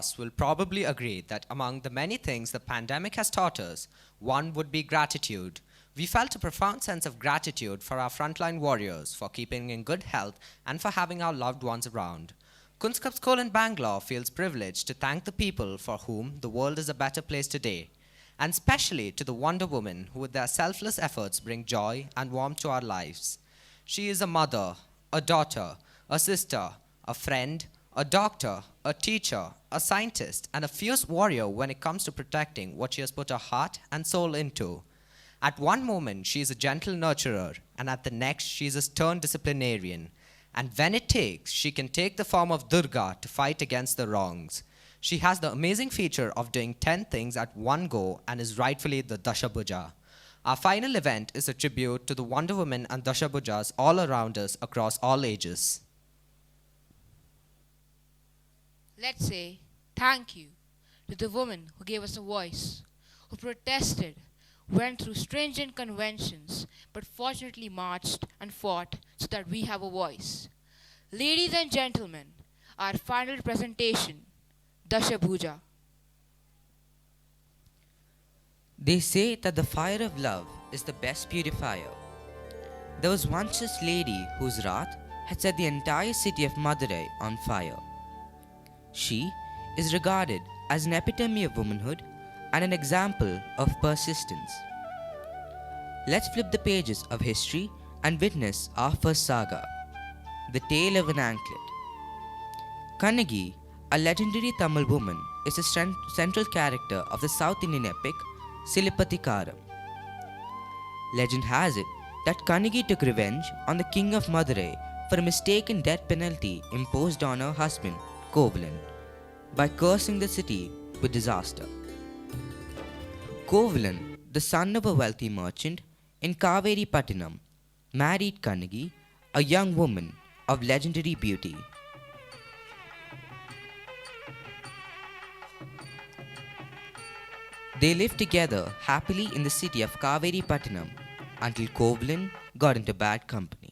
us will probably agree that among the many things the pandemic has taught us, one would be gratitude. We felt a profound sense of gratitude for our frontline warriors, for keeping in good health, and for having our loved ones around. Kunskapsskolan Bangalore feels privileged to thank the people for whom the world is a better place today, and especially to the Wonder Woman who with their selfless efforts bring joy and warmth to our lives. She is a mother, a daughter, a sister, a friend, a doctor, a teacher, a scientist, and a fierce warrior when it comes to protecting what she has put her heart and soul into. At one moment, she is a gentle nurturer, and at the next, she is a stern disciplinarian. And when it takes, she can take the form of Durga to fight against the wrongs. She has the amazing feature of doing 10 things at one go and is rightfully the Dashabhuja. Our final event is a tribute to the Wonder Woman and Dashabhujas all around us across all ages. Let's say thank you to the woman who gave us a voice, who protested, went through stringent conventions, but fortunately marched and fought so that we have a voice. Ladies and gentlemen, our final presentation, Dashabhuja. They say that the fire of love is the best purifier. There was once this lady whose wrath had set the entire city of Madurai on fire. She is regarded as an epitome of womanhood and an example of persistence. Let's flip the pages of history and witness our first saga, the tale of an anklet. Kannagi, a legendary Tamil woman, is a central character of the South Indian epic Silappatikaram. Legend has it that Kannagi took revenge on the king of Madurai for a mistaken death penalty imposed on her husband, Kovalan, by cursing the city with disaster. Kovalan, the son of a wealthy merchant in Kaveri Pattinam, married Kannagi, a young woman of legendary beauty. They lived together happily in the city of Kaveri Pattinam until Kovalan got into bad company.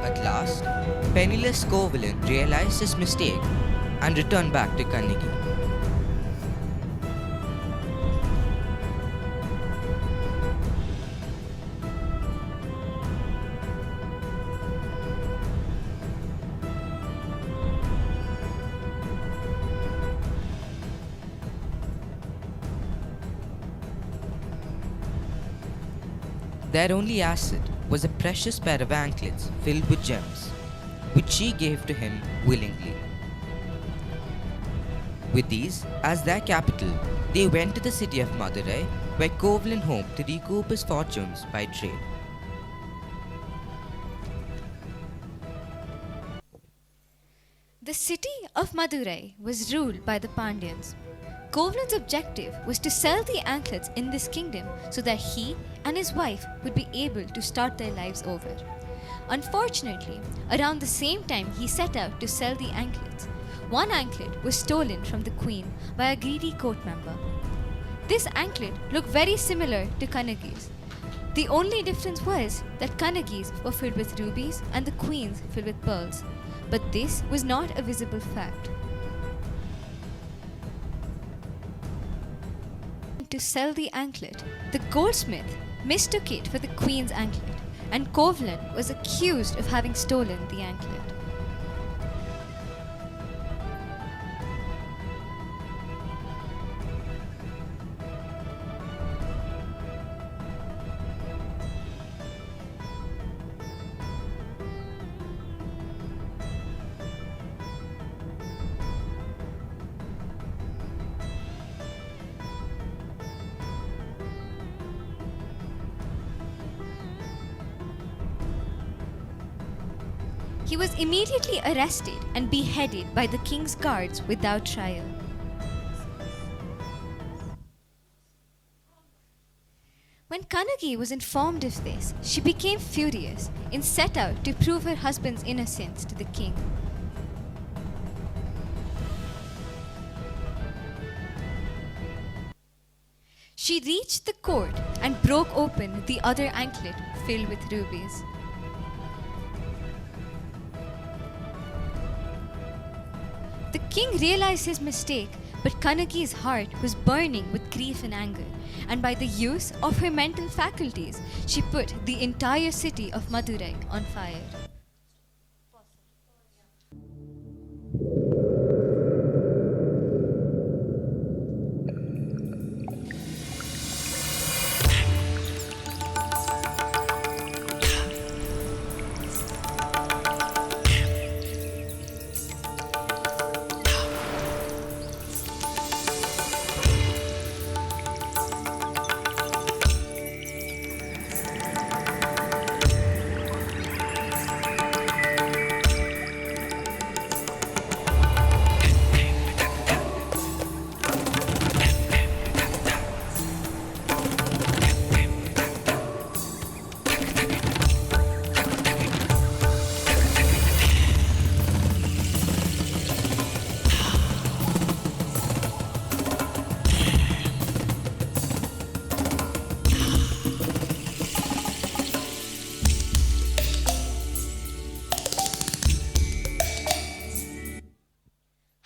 At last, penniless Kovalan realized his mistake and returned back to Kannagi. Their only asset was a precious pair of anklets filled with gems, which she gave to him willingly. With these as their capital, they went to the city of Madurai, where Kovalan hoped to recoup his fortunes by trade. The city of Madurai was ruled by the Pandyans. Kovalan's objective was to sell the anklets in this kingdom so that he and his wife would be able to start their lives over. Unfortunately, around the same time he set out to sell the anklets, one anklet was stolen from the queen by a greedy court member. This anklet looked very similar to Kannagi's. The only difference was that Kannagi's were filled with rubies and the queen's filled with pearls. But this was not a visible fact. To sell the anklet, the goldsmith mistook it for the queen's anklet, and Kovalan was accused of having stolen the anklet. He was immediately arrested and beheaded by the king's guards without trial. When Kanagi was informed of this, she became furious and set out to prove her husband's innocence to the king. She reached the court and broke open the other anklet filled with rubies. The king realized his mistake, but Kanagi's heart was burning with grief and anger, and by the use of her mental faculties, she put the entire city of Madurai on fire.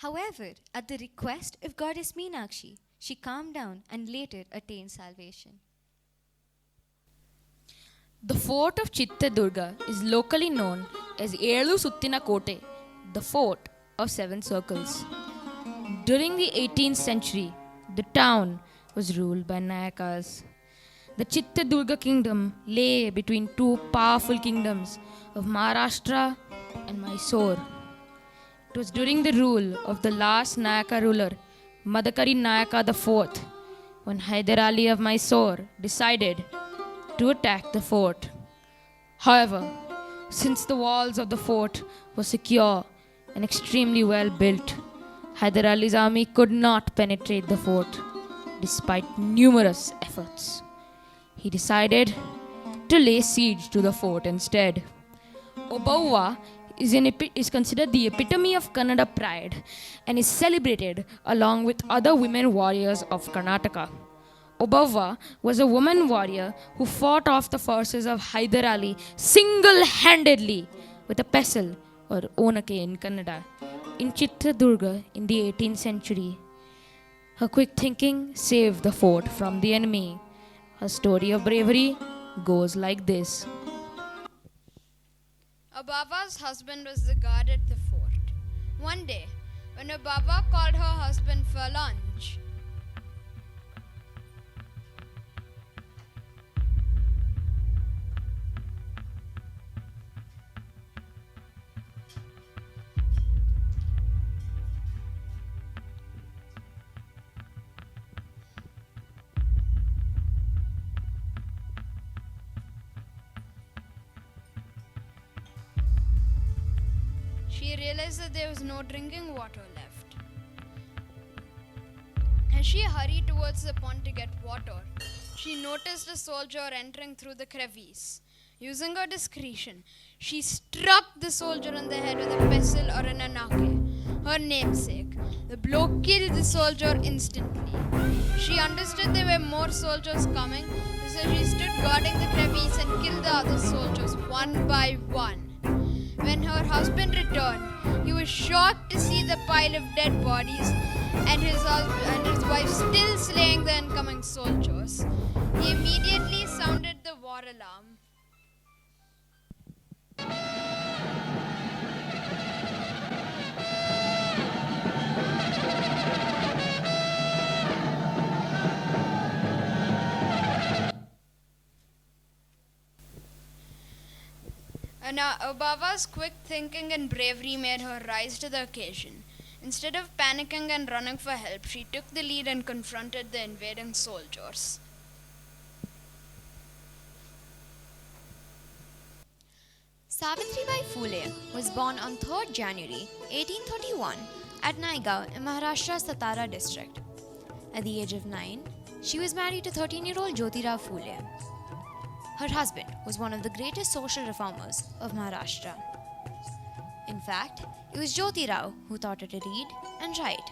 However, at the request of goddess Meenakshi, she calmed down and later attained salvation. The fort of Chittadurga is locally known as Elu Suttina Kote, the fort of seven circles. During the 18th century, the town was ruled by Nayakas. The Chittadurga kingdom lay between two powerful kingdoms of Maharashtra and Mysore. It was during the rule of the last Nayaka ruler, Madakari Nayaka IV, when Hyder Ali of Mysore decided to attack the fort. However, since the walls of the fort were secure and extremely well built, Hyder Ali's army could not penetrate the fort despite numerous efforts. He decided to lay siege to the fort instead. Obauva is considered the epitome of Kannada pride and is celebrated along with other women warriors of Karnataka. Obauva was a woman warrior who fought off the forces of Hyder Ali single-handedly with a pestle or onake in Kannada in Chittradurga in the 18th century. Her quick thinking saved the fort from the enemy. Her story of bravery goes like this. Obava's husband was the guard at the fort. One day, when Obava called her husband for lunch, she realized that there was no drinking water left. As she hurried towards the pond to get water, she noticed a soldier entering through the crevice. Using her discretion, she struck the soldier on the head with a pestle or an anake, her namesake. The blow killed the soldier instantly. She understood there were more soldiers coming, so she stood guarding the crevice and killed the other soldiers one by one. When her husband returned, he was shocked to see the pile of dead bodies and his wife still slaying the incoming soldiers. He immediately sounded the war alarm. Obava's quick thinking and bravery made her rise to the occasion. Instead of panicking and running for help, she took the lead and confronted the invading soldiers. Savitribai Phule was born on 3rd January 1831 at Naigaon in Maharashtra's Satara district. At the age of 9, she was married to 13-year-old Jyotirao Phule. Her husband was one of the greatest social reformers of Maharashtra. In fact, it was Jyotirao who taught her to read and write.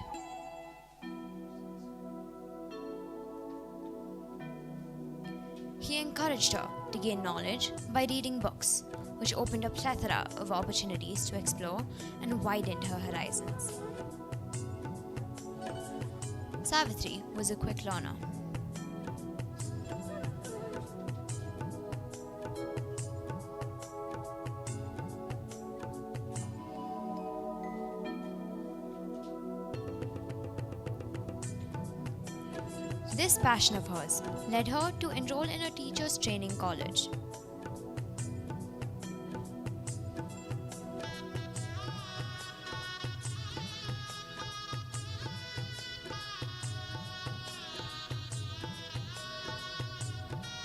He encouraged her to gain knowledge by reading books, which opened a plethora of opportunities to explore and widened her horizons. Savitri was a quick learner. This passion of hers led her to enroll in a teacher's training college.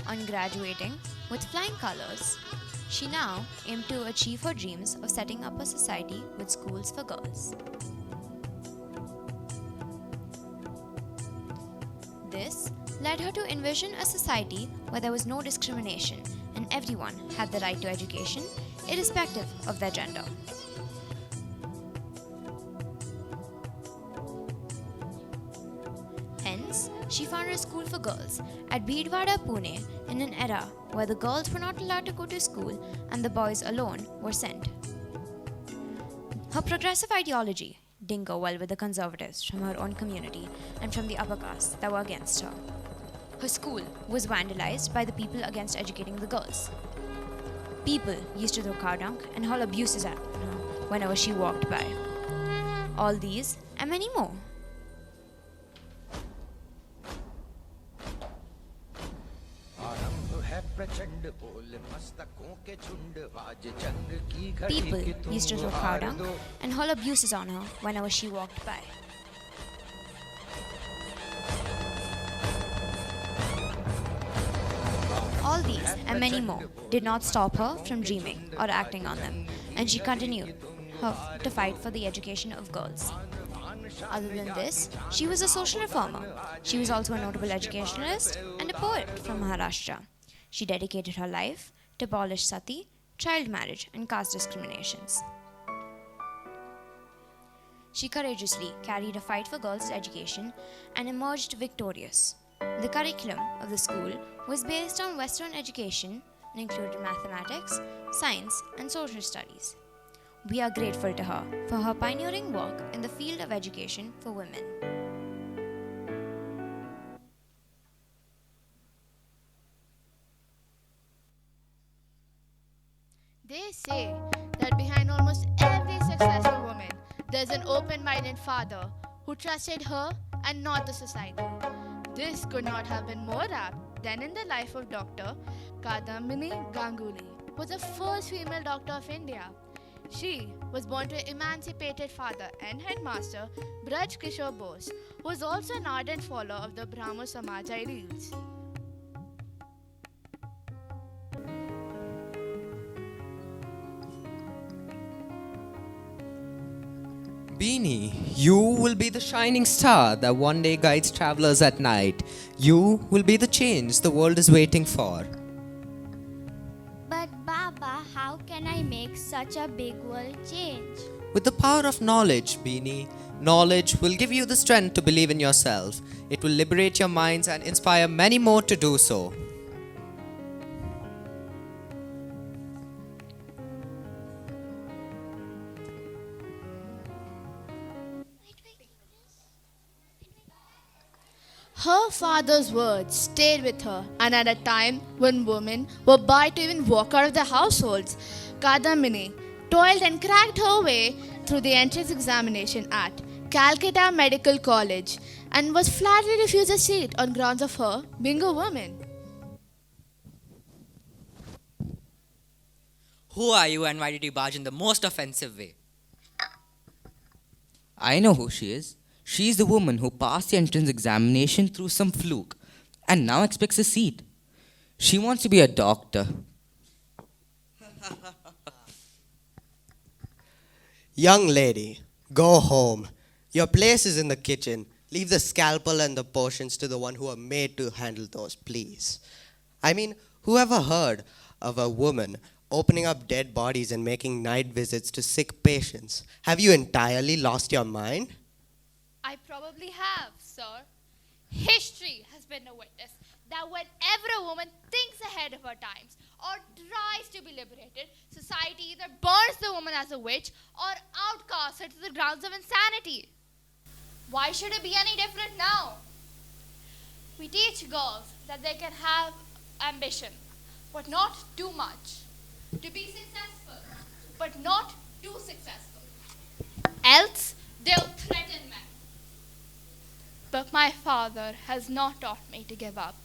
On graduating with flying colors, she now aimed to achieve her dreams of setting up a society with schools for girls. This led her to envision a society where there was no discrimination and everyone had the right to education, irrespective of their gender. Hence, she founded a school for girls at Bhidwada, Pune in an era where the girls were not allowed to go to school and the boys alone were sent. Her progressive ideology didn't go well with the conservatives from her own community and from the upper castes that were against her. Her school was vandalized by the people against educating the girls. People used to throw cow dung and hurl abuses at her whenever she walked by. All these and many more. People used to throw cow dung and hurl abuses on her whenever she walked by. All these and many more did not stop her from dreaming or acting on them, and she continued to fight for the education of girls. Other than this, she was a social reformer. She was also a notable educationalist and a poet from Maharashtra. She dedicated her life to abolish sati, child marriage, and caste discriminations. She courageously carried a fight for girls' education and emerged victorious. The curriculum of the school was based on Western education and included mathematics, science, and social studies. We are grateful to her for her pioneering work in the field of education for women. They say that behind almost every successful woman, there's an open-minded father who trusted her and not the society. This could not have been more apt than in the life of Dr. Kadambini Ganguly, who was the first female doctor of India. She was born to an emancipated father and headmaster, Braj Kishore Bose, who was also an ardent follower of the Brahmo Samaj ideals. Beanie, you will be the shining star that one day guides travelers at night. You will be the change the world is waiting for. But Baba, how can I make such a big world change? With the power of knowledge, Beanie, knowledge will give you the strength to believe in yourself. It will liberate your minds and inspire many more to do so. Her father's words stayed with her, and at a time when women were barred to even walk out of their households, Kadambini toiled and cracked her way through the entrance examination at Calcutta Medical College and was flatly refused a seat on grounds of her being a woman. Who are you and why did you barge in the most offensive way? I know who she is. She's the woman who passed the entrance examination through some fluke and now expects a seat. She wants to be a doctor. Young lady, go home. Your place is in the kitchen. Leave the scalpel and the potions to the one who are made to handle those, please. I mean, who ever heard of a woman opening up dead bodies and making night visits to sick patients? Have you entirely lost your mind? I probably have, sir. History has been a witness that whenever a woman thinks ahead of her times or tries to be liberated, society either burns the woman as a witch or outcasts her to the grounds of insanity. Why should it be any different now? We teach girls that they can have ambition, but not too much. To be successful, but not too successful. Else, they'll threaten men. But my father has not taught me to give up.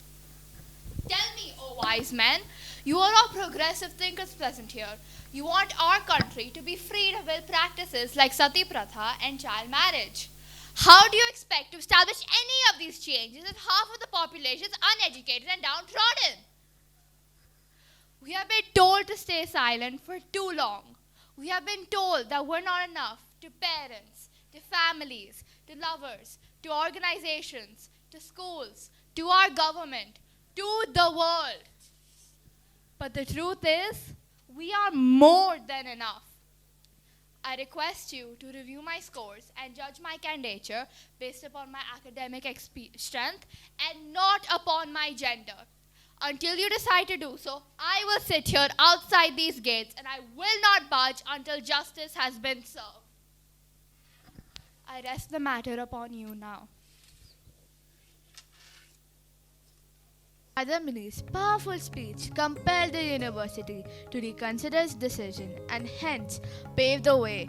Tell me, O wise men, you are all progressive thinkers present here. You want our country to be freed of ill practices like sati pratha and child marriage. How do you expect to establish any of these changes if half of the population is uneducated and downtrodden? We have been told to stay silent for too long. We have been told that we're not enough to parents, to families, to lovers, to organizations, to schools, to our government, to the world. But the truth is, we are more than enough. I request you to review my scores and judge my candidature based upon my academic strength and not upon my gender. Until you decide to do so, I will sit here outside these gates and I will not budge until justice has been served. I rest the matter upon you now. Adamini's powerful speech compelled the university to reconsider its decision and hence paved the way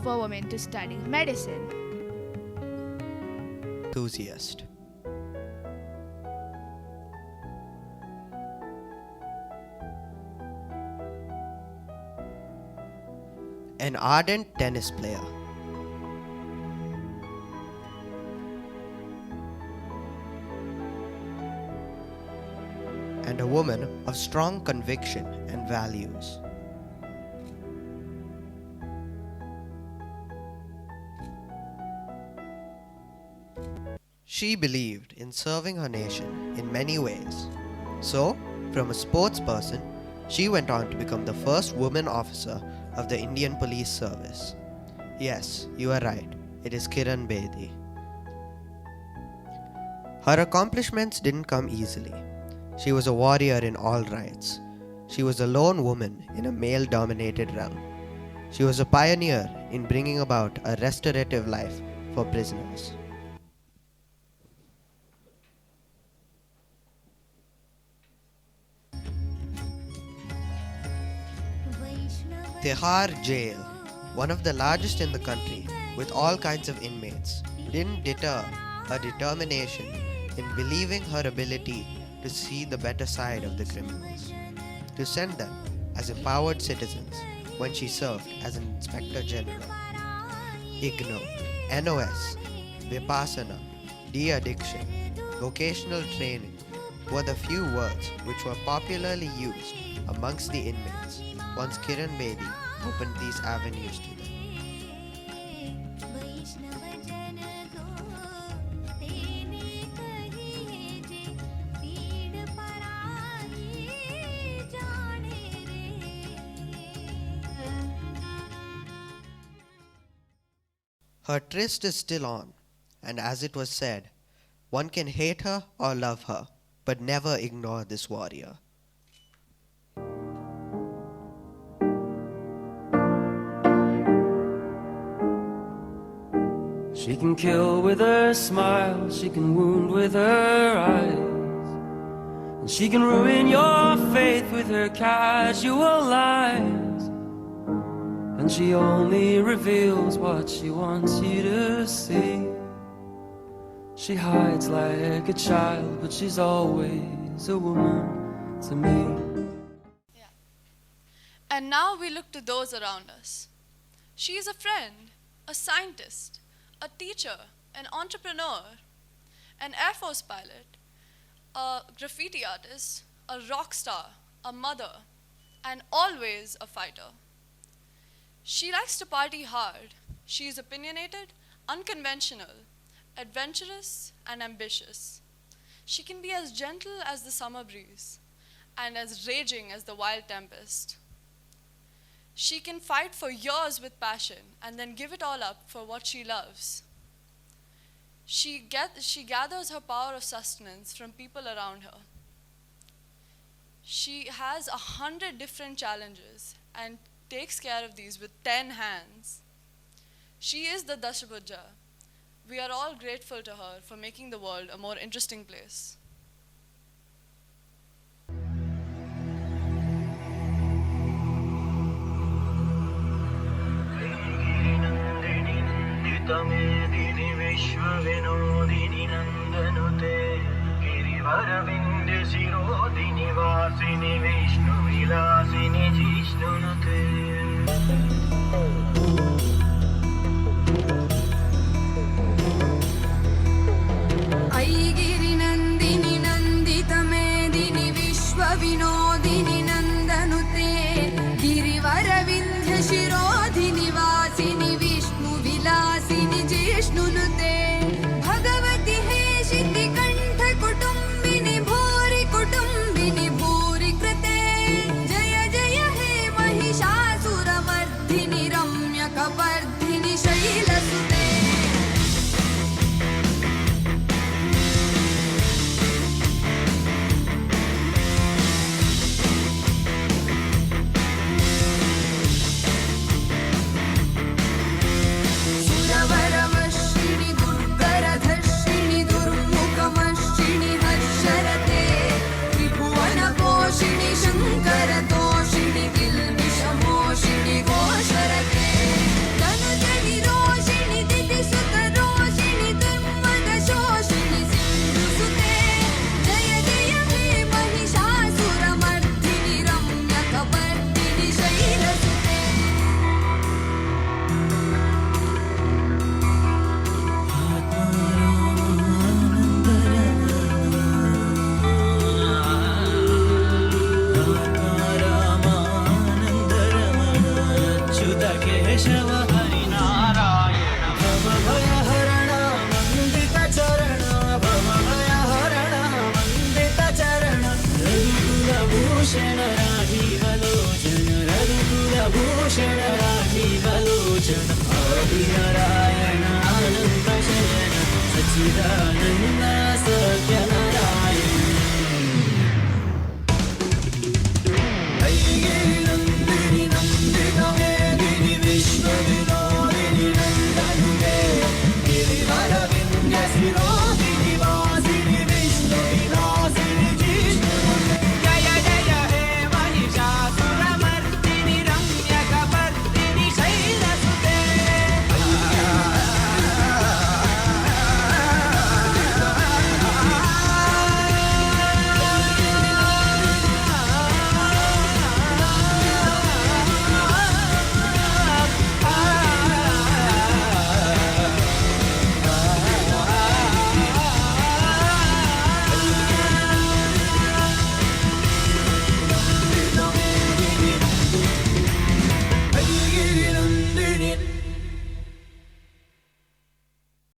for women to study medicine. Enthusiast. An ardent tennis player. And a woman of strong conviction and values. She believed in serving her nation in many ways. So, from a sports person, she went on to become the first woman officer of the Indian Police Service. Yes, you are right. It is Kiran Bedi. Her accomplishments didn't come easily. She was a warrior in all rights. She was a lone woman in a male-dominated realm. She was a pioneer in bringing about a restorative life for prisoners. Tihar Jail, one of the largest in the country, with all kinds of inmates, didn't deter her determination in believing her ability to see the better side of the criminals, to send them as empowered citizens when she served as an Inspector General. IGNO, NOS, Vipassana, de-addiction, vocational training were the few words which were popularly used amongst the inmates once Kiran Bedi opened these avenues to them. Her tryst is still on, and as it was said, one can hate her or love her, but never ignore this warrior. She can kill with her smile, she can wound with her eyes, and she can ruin your faith with her casual lies. And she only reveals what she wants you to see. She hides like a child, but she's always a woman to me. And now we look to those around us. She is a friend, a scientist, a teacher, an entrepreneur, an Air Force pilot, a graffiti artist, a rock star, a mother, and always a fighter. She likes to party hard. She is opinionated, unconventional, adventurous, and ambitious. She can be as gentle as the summer breeze and as raging as the wild tempest. She can fight for years with passion and then give it all up for what she loves. She gathers her power of sustenance from people around her. She has 100 different challenges and takes care of these with 10 hands. She is the Dashabhuja. We are all grateful to her for making the world a more interesting place. ऐगिरिनन्दिनि नन्दितमेदिनि विश्वविनोदिनि नन्दनुते गिरिवरविन्ध्यशिरोधिनि वासिनि विष्णुविलासिनि जिष्णुनुते भगवति हेशिति कण्ठकुटुम्बिनि भूरि कुटुम्बिनि भूरि कृते जय जय हे महिषासुरमर्धिनि रम्यकपर्धिनि शैलसुते सुरवरवर्षिणि दुर्गरधर्षिणि दुर्मुखमर्षिणि हर्षरते त्रिभुवनपोषिणि शङ्करतोषिणि किल्बिषमोषिणि घोषरते तनुजनिरोषिणि दितिसुतरोषिणि दुर्मदशोषिणि सिन्धुसुते जय जय हे महिषासुरमर्धिनि रम्यकपर्दिनि शैलसुते अच्युत केशव हरिनारायण भवभयहरण वन्दित चरण भवभयहरण वन्दित चरण रघुकुलभूषण राजीवलोचन रघुकुलभूषण राजीवलोचन अभिहरा